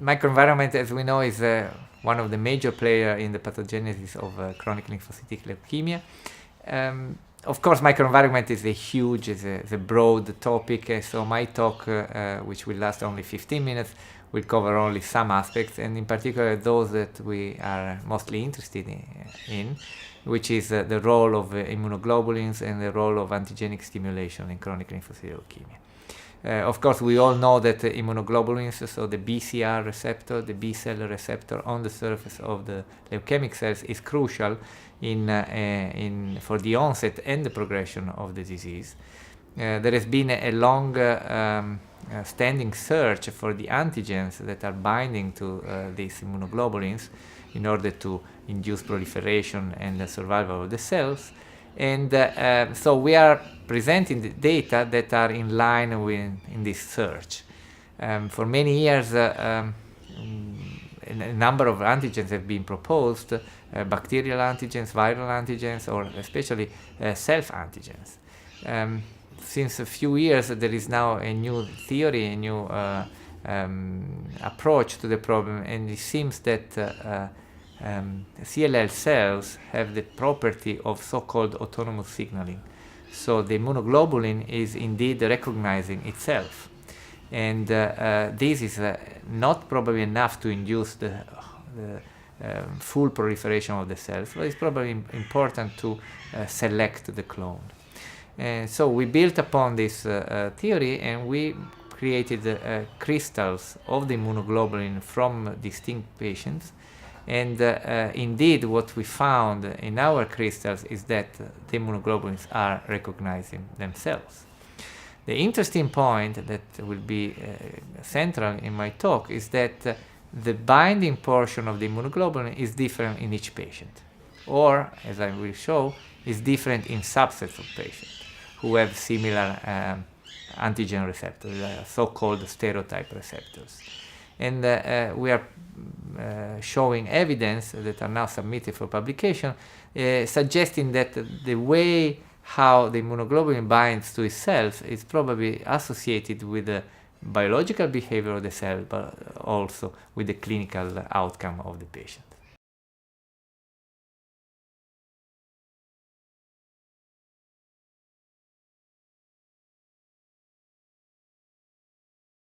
Microenvironment, as we know, is one of the major players in the pathogenesis of chronic lymphocytic leukemia. Of course, microenvironment is a broad topic, so my talk, which will last only 15 minutes, will cover only some aspects, and in particular those that we are mostly interested in, which is the role of immunoglobulins and the role of antigenic stimulation in chronic lymphocytic leukemia. Of course, we all know that immunoglobulins, so the BCR receptor, the B cell receptor on the surface of the leukemic cells, is crucial for the onset and the progression of the disease. There has been a long standing search for the antigens that are binding to these immunoglobulins in order to induce proliferation and the survival of the cells. And so we are presenting the data that are in line in this search. For many years, a number of antigens have been proposed, bacterial antigens, viral antigens, or especially self-antigens. Since a few years, there is now a new theory, a new approach to the problem, and it seems that CLL cells have the property of so-called autonomous signaling. So the immunoglobulin is indeed recognizing itself. And this is not probably enough to induce the full proliferation of the cells, but it's probably important to select the clone. And so we built upon this theory, and we created crystals of the immunoglobulin from distinct patients. And indeed, what we found in our crystals is that the immunoglobulins are recognizing themselves. The interesting point that will be central in my talk is that the binding portion of the immunoglobulin is different in each patient, or, as I will show, is different in subsets of patients who have similar antigen receptors, so-called stereotype receptors. And we are showing evidence that are now submitted for publication, suggesting that the way how the immunoglobulin binds to itself is probably associated with the biological behavior of the cell, but also with the clinical outcome of the patient.